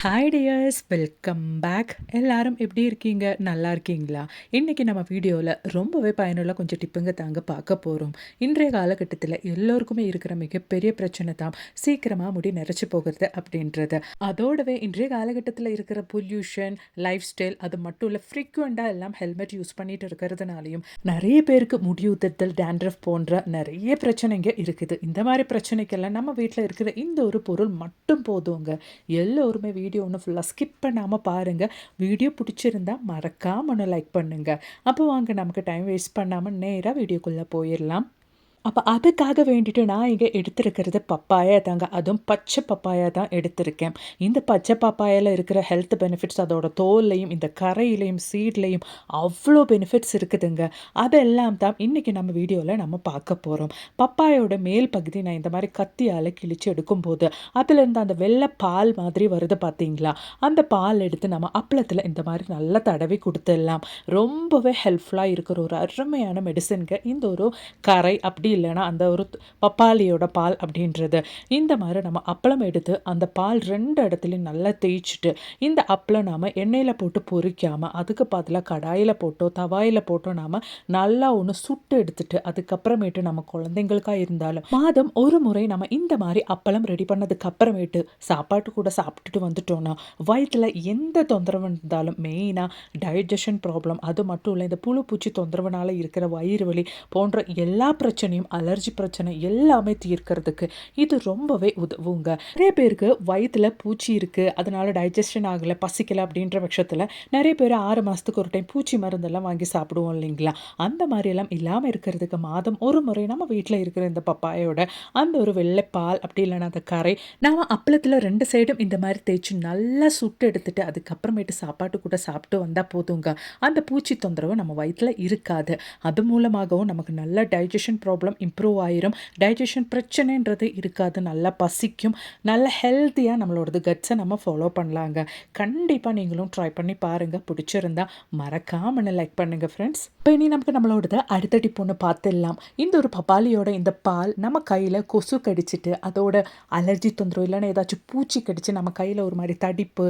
Hi tears, welcome back. எல்லாரும் எப்படி இருக்கீங்க? நல்லா இருக்கீங்களா? இன்றைக்கி நம்ம வீடியோவில் ரொம்பவே பயனுள்ள கொஞ்சம் டிப்புங்க தாங்க பார்க்க போகிறோம். இன்றைய காலகட்டத்தில் எல்லோருக்குமே இருக்கிற மிகப்பெரிய பிரச்சனை தான் சீக்கிரமாக முடி நரைச்சி போகிறது அப்படின்றது. அதோடவே இன்றைய காலகட்டத்தில் இருக்கிற பொல்யூஷன், லைஃப் ஸ்டைல், அது மட்டும் இல்லை, ஃப்ரீக்வெண்ட்டாக எல்லாம் ஹெல்மெட் யூஸ் பண்ணிட்டு இருக்கிறதுனாலையும் நிறைய பேருக்கு முடி உதிர்தல், டேண்ட்ரஃப் போன்ற நிறைய பிரச்சனைங்க இருக்குது. இந்த மாதிரி பிரச்சனைக்கெல்லாம் நம்ம வீட்டில் இருக்கிற இந்த ஒரு பொருள் மட்டும் போதுங்க. எல்லோருமே வீடியோ ஒன்று ஃபுல்லாக ஸ்கிப் பண்ணாமல் பாருங்கள். வீடியோ பிடிச்சிருந்தா மறக்காம ஒன்று லைக் பண்ணுங்கள். அப்போ வாங்க, நமக்கு டைம் வேஸ்ட் பண்ணாமல் நேராக வீடியோக்குள்ளே போயிடலாம். அப்போ அதுக்காக வேண்டிட்டு நான் இங்கே எடுத்திருக்கிறது பப்பாயா தாங்க. அதுவும் பச்சை பப்பாயா தான் எடுத்திருக்கேன். இந்த பச்சை பப்பாயாவில் இருக்கிற ஹெல்த் பெனிஃபிட்ஸ், அதோட தோல்லையும் இந்த கரையிலையும் சீட்லையும் அவ்வளோ பெனிஃபிட்ஸ் இருக்குதுங்க. அதெல்லாம் தான் இன்றைக்கி நம்ம வீடியோவில் நம்ம பார்க்க போகிறோம். பப்பாயோட மேல் பகுதி நான் இந்த மாதிரி கத்தியால் கிழிச்சு எடுக்கும்போது அதுலேருந்து அந்த வெள்ளை பால் மாதிரி வருது பார்த்தீங்களா, அந்த பால் எடுத்து நம்ம அப்பளத்தில் இந்த மாதிரி நல்லா தடவி கொடுத்துடலாம். ரொம்பவே ஹெல்ப்ஃபுல்லாக இருக்கிற ஒரு அருமையான மெடிசனுங்க இந்த ஒரு கரை அப்படி இல்லைன்னா அந்த ஒரு பப்பாளியோட பால் அப்படின்றது. இந்த மாதிரி நம்ம அப்பளம் எடுத்து அந்த பால் 2 இடத்துலையும் நல்லா தேய்ச்சிட்டு இந்த அப்பளம் நாம் எண்ணெயில் போட்டு பொரிக்காமல் அதுக்கு பதிலாக கடாயில் போட்டோ தவாயில் போட்டோ நாம் நல்லா ஒன்று சுட்டு எடுத்துட்டு அதுக்கப்புறமேட்டு நம்ம குழந்தைங்களுக்காக இருந்தாலும் மாதம் ஒரு முறை நம்ம இந்த மாதிரி அப்பளம் ரெடி பண்ணதுக்கு அப்புறமேட்டு சாப்பாட்டு கூட சாப்பிட்டுட்டு வந்துட்டோம்னா வயிற்றில் எந்த தொந்தரவு இருந்தாலும், மெயினாக டைஜஷன் ப்ராப்ளம், அது மட்டும் இல்லை இந்த புழு பூச்சி தொந்தரவுனால இருக்கிற வயிறு வலி போன்ற எல்லா பிரச்சனையும், அலர்ஜி பிரச்சனை எல்லாமே தீர்க்கிறதுக்கு இது ரொம்பவே உதவுங்க. நிறைய பேருக்கு வயிற்றுல பூச்சி இருக்குது, அதனால டைஜஷன் ஆகலை, பசிக்கலை அப்படின்ற பட்சத்தில் நிறைய பேர் 6 மாதத்துக்கு ஒரு டைம் பூச்சி மருந்தெல்லாம் வாங்கி சாப்பிடுவோம் இல்லைங்களா? அந்த மாதிரியெல்லாம் இல்லாமல் இருக்கிறதுக்கு மாதம் ஒரு முறை நம்ம வீட்டில் இருக்கிற இந்த பப்பாயோட அந்த ஒரு வெள்ளைப்பால் அப்படி இல்லைன்னா அந்த கரை நாம் அப்பளத்தில் 2 சைடும் இந்த மாதிரி தேய்ச்சி நல்லா சுட்டு எடுத்துட்டு அதுக்கப்புறமேட்டு சாப்பாட்டு கூட சாப்பிட்டு வந்தால் போதுங்க. அந்த பூச்சி தொந்தரவு நம்ம வயிற்றில் இருக்காது. அது மூலமாகவும் நமக்கு நல்ல டைஜஷன் ப்ராப்ளம் இம்ப்ரூவ் ஆயிரும். டைஜஷன் பிரச்சனைன்றது இருக்காது. நல்லா பசிக்கும். நல்ல ஹெல்த்தியாக நம்மளோடது கட்ஸை நம்ம ஃபாலோ பண்ணலாங்க. கண்டிப்பாக நீங்களும் ட்ரை பண்ணி பாருங்கள். பிடிச்சிருந்தா மறக்காம லைக் பண்ணுங்கள் ஃப்ரெண்ட்ஸ். இப்போ இனி நமக்கு நம்மளோடது அடுத்த டிப் ஒன்று பார்த்துடலாம். இந்த ஒரு பப்பாளியோட இந்த பால் நம்ம கையில் கொசு கடிச்சிட்டு அதோட அலர்ஜி தொந்தரவு இல்லைன்னா ஏதாச்சும் பூச்சி கடிச்சு நம்ம கையில் ஒரு மாதிரி தடிப்பு,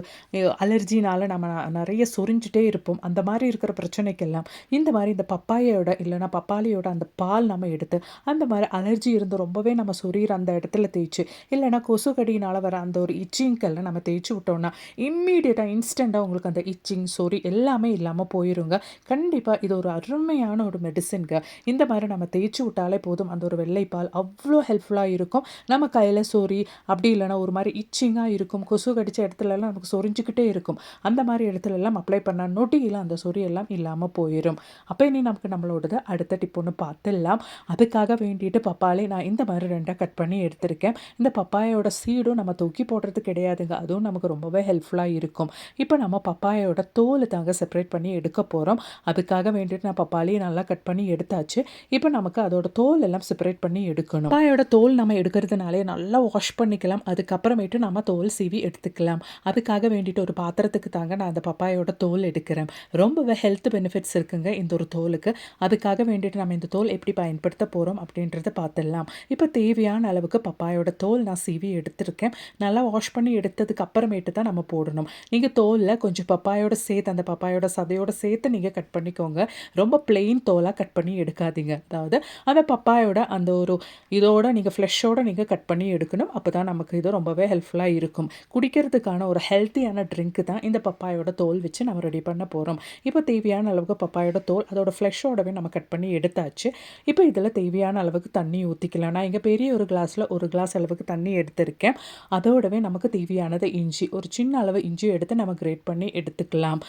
அலர்ஜினால் நம்ம நிறைய சொரிஞ்சிட்டே இருப்போம். அந்த மாதிரி இருக்கிற பிரச்சனைக்கெல்லாம் இந்த மாதிரி இந்த பப்பாயோட இல்லைன்னா பப்பாளியோட அந்த பால் நம்ம எடுத்து அந்த மாதிரி அலர்ஜி இருந்து ரொம்பவே நம்ம சொரியிற அந்த இடத்துல தேய்ச்சி இல்லைனா கொசு கடியினால் வர அந்த ஒரு இச்சிங்கெல்லாம் நம்ம தேய்ச்சி விட்டோம்னா இம்மீடியட்டாக இன்ஸ்டண்ட்டாக உங்களுக்கு அந்த இச்சிங் சொறி எல்லாமே இல்லாமல் போயிருங்க. கண்டிப்பாக இது ஒரு அருமையான ஒரு மெடிசனுங்க. இந்த மாதிரி நம்ம தேய்ச்சி விட்டாலே போதும், அந்த ஒரு வெள்ளைப்பால் அவ்வளோ ஹெல்ப்ஃபுல்லாக இருக்கும். நம்ம கையில் சொறி அப்படி இல்லைனா ஒரு மாதிரி இச்சிங்காக இருக்கும், கொசு கடித்த இடத்துலலாம் நமக்கு சொரிஞ்சிக்கிட்டே இருக்கும். அந்த மாதிரி இடத்துலலாம் அப்ளை பண்ணால் நொடியில் அந்த சொறி எல்லாம் இல்லாமல் போயிடும். அப்போ இனி நமக்கு நம்மளோடது அடுத்த டிப் ஒன்று பார்த்துடலாம். அதுக்காக வேண்டிட்டு பப்பாளி நான் இந்த மாதிரி 2 கட் பண்ணி எடுத்திருக்கேன். இந்த பப்பாயோட சீடும் நம்ம தூக்கி போடுறது கிடையாதுங்க. அதுவும் நமக்கு ரொம்பவே ஹெல்ப்ஃபுல்லாக இருக்கும். இப்போ நம்ம பப்பாயோட தோல் தாங்க செப்பரேட் பண்ணி எடுக்க போகிறோம். அதுக்காக வேண்டிட்டு நான் பப்பாளியை நல்லா கட் பண்ணி எடுத்தாச்சு. இப்போ நமக்கு அதோட தோல் எல்லாம் செப்பரேட் பண்ணி எடுக்கணும். பப்பாயோட தோல் நம்ம எடுக்கிறதுனாலே நல்லா வாஷ் பண்ணிக்கலாம். அதுக்கப்புறமேட்டு நம்ம தோல் சீவி எடுத்துக்கலாம். அதுக்காக வேண்டிட்டு ஒரு பாத்திரத்துக்கு தாங்க நான் அந்த பப்பாயோட தோல் எடுக்கிறேன். ரொம்பவே ஹெல்த் பெனிஃபிட்ஸ் இருக்குங்க இந்த ஒரு தோலுக்கு. அதுக்காக வேண்டிட்டு நம்ம இந்த தோல் எப்படி பயன்படுத்த போகிறோம் அப்படின்றத பார்த்துடலாம். இப்போ தேவையான அளவுக்கு பப்பாயோட தோல் நான் சீவி எடுத்திருக்கேன். நல்லா வாஷ் பண்ணி எடுத்ததுக்கு அப்புறமேட்டு தான் நம்ம போடணும். நீங்கள் தோலில் கொஞ்சம் பப்பாயோட சேர்த்து அந்த பப்பாயோட சதையோட சேர்த்து நீங்கள் கட் பண்ணிக்கோங்க. ரொம்ப பிளெயின் தோலாக கட் பண்ணி எடுக்காதீங்க. அதாவது அந்த பப்பாயோட அந்த ஒரு இதோட நீங்கள் ஃப்ளெஷ்ஷோடு நீங்கள் கட் பண்ணி எடுக்கணும். அப்போ தான் நமக்கு இது ரொம்பவே ஹெல்ப்ஃபுல்லாக இருக்கும். குடிக்கிறதுக்கான ஒரு ஹெல்த்தியான ட்ரிங்க்கு தான் இந்த பப்பாயோட தோல் வச்சு நம்ம ரெடி பண்ண போகிறோம். இப்போ தேவையான அளவுக்கு பப்பாயோட தோல் அதோட ஃப்ளெஷ்ஷோடவே நம்ம கட் பண்ணி எடுத்தாச்சு. இப்போ இதில் தேவையான அளவுக்கு தண்ணி ஊற்றிக்கலாம். நான் இங்கே பெரிய ஒரு கிளாஸில் 1 கிளாஸ் அளவுக்கு தண்ணி எடுத்திருக்கேன். அதோடவே நமக்கு தேவையானது இஞ்சி, ஒரு சின்ன அளவு இஞ்சி எடுத்து நம்ம கிரேட் பண்ணி எடுத்துக்கலாம்.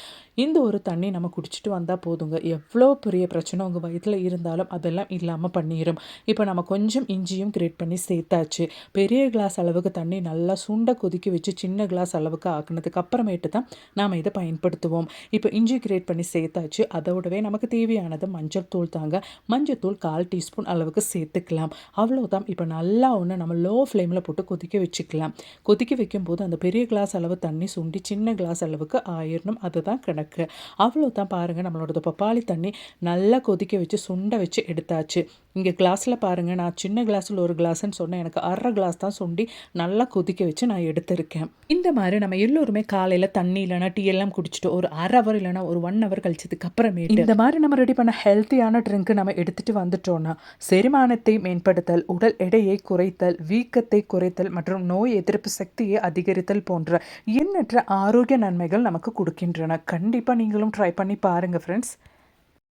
இந்த ஒரு தண்ணி நம்ம குடிச்சிட்டு வந்தால் போதுங்க. எவ்வளோ பெரிய பிரச்சனை உங்கள் வயிற்றில் இருந்தாலும் அதெல்லாம் இல்லாமல் பண்ணிடும். இப்போ நம்ம கொஞ்சம் இஞ்சியும் கிரேட் பண்ணி சேர்த்தாச்சு. பெரிய கிளாஸ் அளவுக்கு தண்ணி நல்லா சுண்ட கொதிக்க வச்சு சின்ன கிளாஸ் அளவுக்கு ஆக்குனதுக்கு அப்புறமேட்டு தான் நாம் இதை பயன்படுத்துவோம். இப்போ இஞ்சி கிரேட் பண்ணி சேர்த்தாச்சு. அதோடவே நமக்கு தேவையானது மஞ்சள் தூள் தாங்க. மஞ்சள் தூள் 1/4 டீஸ்பூன் அளவுக்கு சேர்த்துக்கலாம். அவ்வளோதான். இப்போ நல்லா ஒன்று நம்ம லோ ஃப்ளேமில் போட்டு கொதிக்க வச்சுக்கலாம். கொதிக்க வைக்கும்போது அந்த பெரிய கிளாஸ் அளவு தண்ணி சுண்டி சின்ன கிளாஸ் அளவுக்கு ஆயிரணும். அதுதான் கணக்கு. அவ்வளோதான் பாருங்கள், நம்மளோட பப்பாளி தண்ணி நல்லா கொதிக்க வச்சு சுண்ட வச்சு எடுத்தாச்சு. இங்கே கிளாஸில் பாருங்கள், நான் சின்ன கிளாஸில் ஒரு கிளாஸ்ன்னு சொன்னேன், எனக்கு அரை கிளாஸ் தான் சுண்டி நல்லா கொதிக்க வச்சு நான் எடுத்திருக்கேன். இந்த மாதிரி நம்ம எல்லோருமே காலையில் தண்ணி இல்லைனா டீ எல்லாம் குடிச்சிட்டு ஒரு அரை ஹவர் இல்லைனா ஒரு 1 ஹவர் கழிச்சதுக்கு அப்புறமேட்டு இந்த மாதிரி நம்ம ரெடி பண்ண ஹெல்த்தியான ட்ரிங்க் நம்ம எடுத்துகிட்டு வந்துட்டோம்னா செரிமானத்தை மேம்படுத்தல், உடல் எடையை குறைத்தல், வீக்கத்தை குறைத்தல் மற்றும் நோய் எதிர்ப்பு சக்தியை அதிகரித்தல் போன்ற எண்ணற்ற ஆரோக்கிய நன்மைகள் நமக்கு கொடுக்கின்றன. கண்டிப்பாக நீங்களும் ட்ரை பண்ணி பாருங்கள் ஃப்ரெண்ட்ஸ்.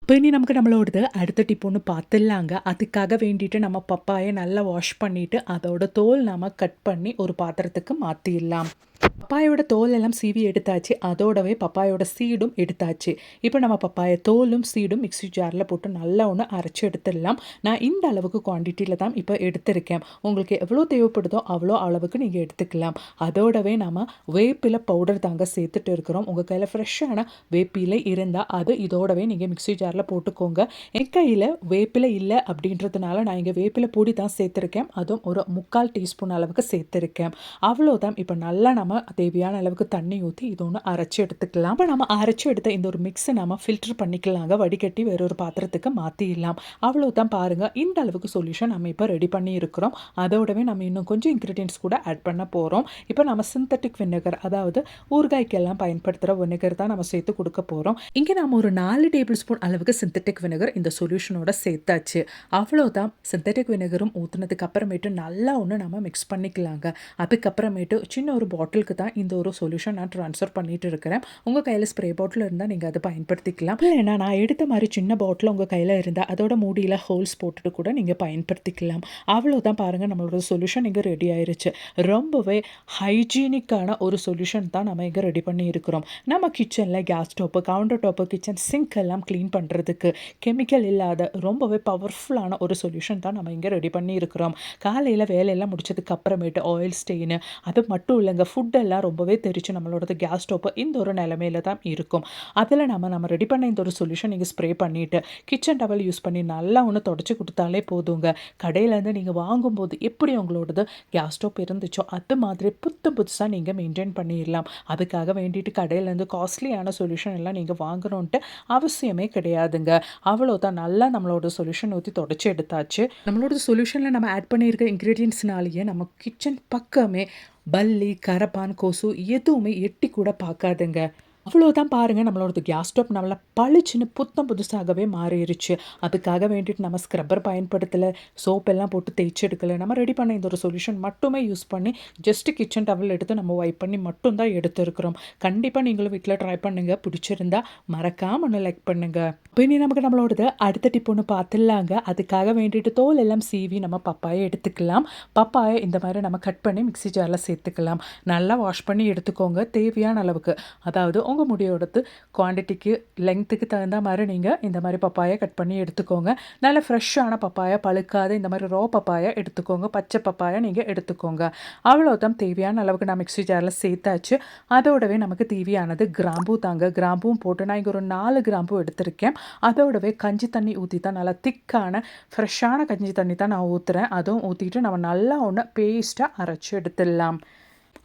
இப்போ இனி நமக்கு நம்மளோடது அடுத்த டிப் ஒன்று பார்த்துடலாங்க. அதுக்காக வேண்டிட்டு நம்ம பப்பாயை நல்லா வாஷ் பண்ணிவிட்டு அதோட தோல் நாம் கட் பண்ணி ஒரு பாத்திரத்துக்கு மாற்றிடலாம். பப்பாயோட தோல் எல்லாம் சீவி எடுத்தாச்சு. அதோடவே பப்பாயோட சீடும் எடுத்தாச்சு. இப்போ நம்ம பப்பாய தோலும் சீடும் மிக்ஸி ஜாரில் போட்டு நல்லா ஒன்று அரைச்சி எடுத்துடலாம். நான் இந்த அளவுக்கு குவான்டிட்டியில் தான் இப்போ எடுத்திருக்கேன். உங்களுக்கு எவ்வளோ தேவைப்படுதோ அவ்வளோ அளவுக்கு நீங்கள் எடுத்துக்கலாம். அதோடவே நம்ம வேப்பிலை பவுடர் தாங்க சேர்த்துட்டு இருக்கிறோம். உங்கள் கையில் ஃப்ரெஷ்ஷான வேப்பிலை இருந்தால் அது இதோடவே நீங்கள் மிக்ஸி ஜாரில் போட்டுக்கோங்க. என் கையில் வேப்பிலை இல்லை அப்படின்றதுனால நான் இங்கே வேப்பிலை பொடி தான் சேர்த்துருக்கேன். அதுவும் ஒரு 3/4 டீஸ்பூன் அளவுக்கு சேர்த்துருக்கேன். அவ்வளோதான். இப்போ நல்லா நம்ம தேவையான அளவுக்கு தண்ணி ஊற்றி இது ஒன்று அரைச்சி எடுத்துக்கலாம். இப்போ நம்ம அரைச்சி எடுத்த இந்த ஒரு மிக்ஸை நம்ம ஃபில்டர் பண்ணிக்கலாங்க. வடிகட்டி வேறொரு பாத்திரத்துக்கு மாற்றிடலாம். அவ்வளோதான் பாருங்கள், இந்த அளவுக்கு சொல்யூஷன் நம்ம இப்போ ரெடி பண்ணி இருக்கிறோம். அதோடவே நம்ம இன்னும் கொஞ்சம் இன்க்ரீடியன்ஸ் கூட ஆட் பண்ண போகிறோம். இப்போ நம்ம சிந்தட்டிக் வினெகர், அதாவது ஊறுகாய்க்கெல்லாம் பயன்படுத்துகிற வினெகர் தான் நம்ம சேர்த்து கொடுக்க போகிறோம். இங்கே நம்ம ஒரு 4 டேபிள் ஸ்பூன் அளவுக்கு சிந்தட்டிக் வினெகர் இந்த சொல்யூஷனோட சேர்த்தாச்சு. அவ்வளோதான். சிந்தட்டிக் வினெகரும் ஊற்றுனதுக்கு அப்புறமேட்டு நல்லா ஒன்று நம்ம மிக்ஸ் பண்ணிக்கலாங்க. அதுக்கப்புறமேட்டு சின்ன ஒரு பாட்டிலுக்கு தான் இந்த ஒரு சொல்யூஷன் நான் ட்ரான்ஸ்ஃபர் பண்ணிட்டு இருக்கிறேன். உங்கள் கையில் ஸ்ப்ரே பாட்டில் இருந்தால் நீங்கள் அதை பயன்படுத்திக்கலாம். இல்லைன்னா நான் எடுத்த மாதிரி சின்ன பாட்டில் உங்கள் கையில் இருந்தால் அதோட மூடியில் ஹோல்ஸ் போட்டுட்டு கூட நீங்கள் பயன்படுத்திக்கலாம். அவ்வளோதான் பாருங்கள், நம்மளோட சொல்யூஷன் இங்கே ரெடி ஆயிருச்சு. ரொம்பவே ஹைஜீனிக்கான ஒரு சொல்யூஷன் தான் நம்ம இங்கே ரெடி பண்ணி இருக்கிறோம். நம்ம கிச்சனில் gas stove, counter top, kitchen sink எல்லாம் க்ளீன் பண்ணுறதுக்கு கெமிக்கல் இல்லாத ரொம்பவே பவர்ஃபுல்லான ஒரு சொல்யூஷன் தான் நம்ம இங்கே ரெடி பண்ணி இருக்கிறோம். காலையில் வேலையெல்லாம் முடிச்சதுக்கு அப்புறமேட்டு ஆயில் ஸ்டெயின் அது மட்டும் இல்லைங்க, ஃபுட்டெல்லாம் ரொம்பவே தெரிச்சு நம்மளோட கேஸ் ஸ்டோப்பு இந்த ஒரு நிலைமையில தான் இருக்கும். அதில் நம்ம ரெடி பண்ண இந்த ஒரு சொல்யூஷன் நீங்கள் ஸ்ப்ரே பண்ணிவிட்டு கிச்சன் டவல் யூஸ் பண்ணி நல்லா ஒன்று தொடச்சி கொடுத்தாலே போதுங்க. கடையிலேருந்து நீங்கள் வாங்கும்போது எப்படி உங்களோடது கேஸ் ஸ்டோப் இருந்துச்சோ அது மாதிரி புதுசாக நீங்கள் மெயின்டைன் பண்ணிடலாம். அதுக்காக வேண்டிட்டு கடையிலேருந்து காஸ்ட்லியான சொல்யூஷன் எல்லாம் நீங்கள் வாங்கணுன்ட்டு அவசியமே கிடையாதுங்க. அவ்வளோதான். நல்லா நம்மளோட சொல்யூஷன் ஊற்றி தொடச்சி எடுத்தாச்சு. நம்மளோட சொல்யூஷனில் நம்ம ஆட் பண்ணியிருக்க இன்க்ரீடியன்ட்ஸ்னாலேயே நம்ம கிச்சன் பக்கமே பல்லி, கரப்பான், கொசு எதுவுமே எட்டி கூட பார்க்காதுங்க. அவ்வளோதான் பாருங்கள், நம்மளோட கேஸ் ஸ்டோப் நம்மள பளிச்சுன்னு புதுசாகவே மாறிடுச்சு. அதுக்காக வேண்டிட்டு நம்ம ஸ்க்ரப்பர் பயன்படுத்தலை, சோப்பெல்லாம் போட்டு தேய்ச்சி எடுக்கலை. நம்ம ரெடி பண்ண இந்த ஒரு சொல்யூஷன் மட்டுமே யூஸ் பண்ணி ஜஸ்ட்டு கிச்சன் டவல் எடுத்து நம்ம வைப் பண்ணி மட்டும்தான் எடுத்துருக்குறோம். கண்டிப்பாக நீங்களும் வீட்டில் ட்ரை பண்ணுங்கள். பிடிச்சிருந்தா மறக்காமல் ஒன்று லைக் பண்ணுங்கள். இப்போ இனி நமக்கு நம்மளோடது அடுத்த டிப் ஒன்று பார்த்துடலாங்க. அதுக்காக வேண்டிட்டு தோல் எல்லாம் சீவி நம்ம பப்பாயை எடுத்துக்கலாம். பப்பாயை இந்த மாதிரி நம்ம கட் பண்ணி மிக்ஸி ஜாரில் சேர்த்துக்கலாம். நல்லா வாஷ் பண்ணி எடுத்துக்கோங்க தேவையான அளவுக்கு. அதாவது உங்கள் முடியோடது குவான்டிட்டிக்கு லெங்க்த்துக்கு தகுந்த மாதிரி நீங்கள் இந்த மாதிரி பப்பாயை கட் பண்ணி எடுத்துக்கோங்க. நல்ல ஃப்ரெஷ்ஷான பப்பாயா, பழுக்காத இந்த மாதிரி ரோ பப்பாயா எடுத்துக்கோங்க. பச்சை பப்பாயா நீங்கள் எடுத்துக்கோங்க. அவ்வளோதான். தேவையான அளவுக்கு நான் மிக்ஸி ஜாரில் சேர்த்தாச்சு. அதோடவே நமக்கு தேவையானது கிராம்பூ தாங்க. கிராம்பூவும் போட்டு நான் இங்கே ஒரு 4 கிராம்பூ எடுத்திருக்கேன். அதோடவே கஞ்சி தண்ணி ஊற்றி தான், நல்லா திக்கான ஃப்ரெஷ்ஷான கஞ்சி தண்ணி தான் நான் ஊற்றுறேன். அதுவும் ஊற்றிட்டு நம்ம நல்லா ஒன்று பேஸ்ட்டாக அரைச்சி எடுத்துடலாம்.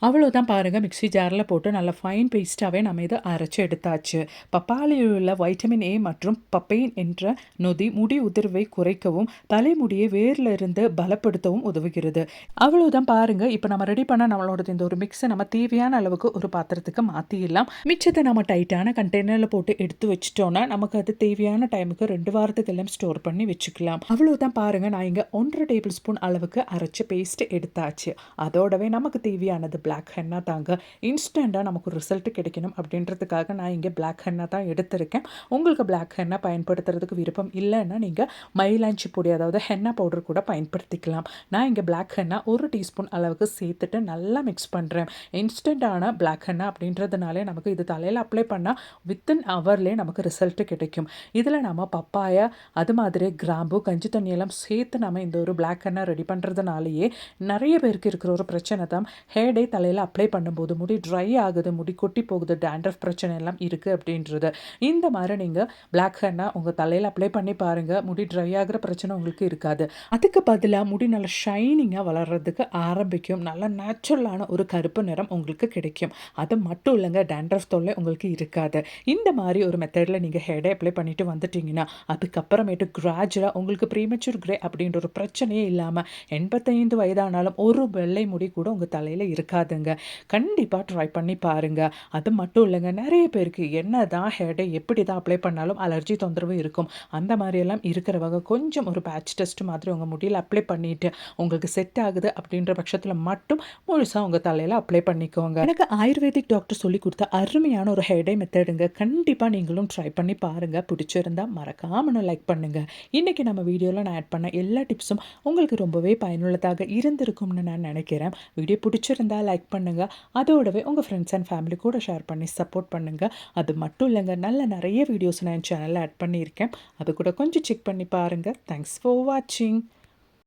அவ்வளோதான் பாருங்கள், மிக்ஸி ஜாரில் போட்டு நல்லா ஃபைன் பேஸ்ட்டாகவே நம்ம இதை அரைச்சி எடுத்தாச்சு. பப்பாளியில் உள்ள வைட்டமின் ஏ மற்றும் பப்பைன் என்ற நொதி முடி உதிர்வை குறைக்கவும் தலைமுடியை வேரில் இருந்து பலப்படுத்தவும் உதவுகிறது. அவ்வளோதான் பாருங்கள். இப்போ நம்ம ரெடி பண்ண நம்மளோட இந்த ஒரு மிக்ஸை நம்ம தேவையான அளவுக்கு ஒரு பாத்திரத்துக்கு மாற்றிடலாம். மிச்சத்தை நம்ம டைட்டான கண்டெய்னரில் போட்டு எடுத்து வச்சிட்டோன்னா நமக்கு அது தேவையான டைமுக்கு 2 வாரத்துக்கு எல்லாம் ஸ்டோர் பண்ணி வச்சுக்கலாம். அவ்வளோதான் பாருங்கள், நான் இங்கே 1.5 டேபிள் ஸ்பூன் அளவுக்கு அரைச்சி பேஸ்ட்டு எடுத்தாச்சு. அதோடவே நமக்கு தேவையானது பிளாக் ஹென்னா தாங்க. இன்ஸ்டண்ட்டாக நமக்கு ரிசல்ட் கிடைக்கணும் அப்படின்றதுக்காக நான் இங்கே பிளாக் ஹென்னா தான் எடுத்திருக்கேன். உங்களுக்கு பிளாக் ஹென்னா பயன்படுத்துறதுக்கு விருப்பம் இல்லைன்னா நீங்கள் மயிலாஞ்சி பொடி, அதாவது ஹென்னா பவுடர் கூட பயன்படுத்திக்கலாம். நான் இங்கே பிளாக் ஹென்னா 1 டீஸ்பூன் அளவுக்கு சேர்த்துட்டு நல்லா மிக்ஸ் பண்ணுறேன். இன்ஸ்டண்ட்டான பிளாக் ஹென்னா அப்படின்றதுனாலே நமக்கு இது தலையில் அப்ளை பண்ணால் வித்தின் ஹவர்லேயே நமக்கு ரிசல்ட்டு கிடைக்கும். இதில் நம்ம பப்பாயா அது மாதிரி கிராம்பு, கஞ்சி தண்ணியெல்லாம் சேர்த்து நம்ம இந்த ஒரு பிளாக் ஹென்னா ரெடி பண்ணுறதுனாலேயே நிறைய பேருக்கு இருக்கிற ஒரு பிரச்சனை தான் ஹேடே தலையில் அப்ளை பண்ணும்போது முடி ட்ரை ஆகுது, முடி கொட்டி போகுது, டேண்ட்ரஃப் பிரச்சனை எல்லாம் இருக்குது அப்படின்றது. இந்த மாதிரி நீங்கள் பிளாக் ஹென்னா உங்கள் தலையில் அப்ளை பண்ணி பாருங்கள். முடி ட்ரை ஆகிற பிரச்சனை உங்களுக்கு இருக்காது. அதுக்கு பதிலாக முடி நல்லா ஷைனிங்காக வளர்கிறதுக்கு ஆரம்பிக்கும். நல்லா நேச்சுரலான ஒரு கருப்பு நிறம் உங்களுக்கு கிடைக்கும். அது மட்டும் இல்லைங்க, டேண்ட்ரஃப் தொல்லை உங்களுக்கு இருக்காது. இந்த மாதிரி ஒரு மெத்தடில் நீங்கள் ஹேரை அப்ளை பண்ணிட்டு வந்துட்டிங்கன்னா அதுக்கப்புறமேட்டு கிராஜுவலாக உங்களுக்கு ப்ரீமெச்சூர் கிரே அப்படின்ற ஒரு பிரச்சனையே இல்லாமல் 85 வயதானாலும் ஒரு வெள்ளை முடி கூட உங்கள் தலையில் இருக்காதுங்க. கண்டிப்பாக ட்ரை பண்ணி பாருங்கள். அது மட்டும் இல்லைங்க, நிறைய பேருக்கு என்ன தான் ஹேரை எப்படி தான் அப்ளை பண்ணாலும் அலர்ஜி தொந்தரவு இருக்கும். அந்த மாதிரியெல்லாம் இருக்கிறவங்க கொஞ்சம் ஒரு பேட்ச் டெஸ்ட் மாதிரி உங்கள் முடியில் அப்ளை பண்ணிவிட்டு உங்களுக்கு செட் ஆகுது அப்படின்ற பட்சத்தில் மட்டும் முழுசாக உங்கள் தலையில் அப்ளை பண்ணிக்கோங்க. எனக்கு ஆயுர்வேதிக் டாக்டர் சொல்லி கொடுத்த அருமையான ஒரு ஹேர் டை மெத்தடுங்க. கண்டிப்பாக நீங்களும் ட்ரை பண்ணி பாருங்கள். பிடிச்சிருந்தா மறக்காம லைக் பண்ணுங்கள். இன்றைக்கி நம்ம வீடியோவில் நான் ஆட் பண்ண எல்லா டிப்ஸும் உங்களுக்கு ரொம்பவே பயனுள்ளதாக இருந்திருக்கும்னு நான் நினைக்கிறேன். வீடியோ பிடிச்சிருந்தா லைக் பண்ணுங்கள். அதோடவே உங்கள் ஃப்ரெண்ட்ஸ் அண்ட் ஃபேமிலி கூட ஷேர் பண்ணி சப்போர்ட் பண்ணுங்கள். அது மட்டும் இல்லைங்க, நிறைய வீடியோஸ் நான் என் சேனலில் ஆட் பண்ணியிருக்கேன். அது கூட கொஞ்சம் செக் பண்ணி பாருங்கள். தேங்க்ஸ் ஃபார் வாட்சிங்.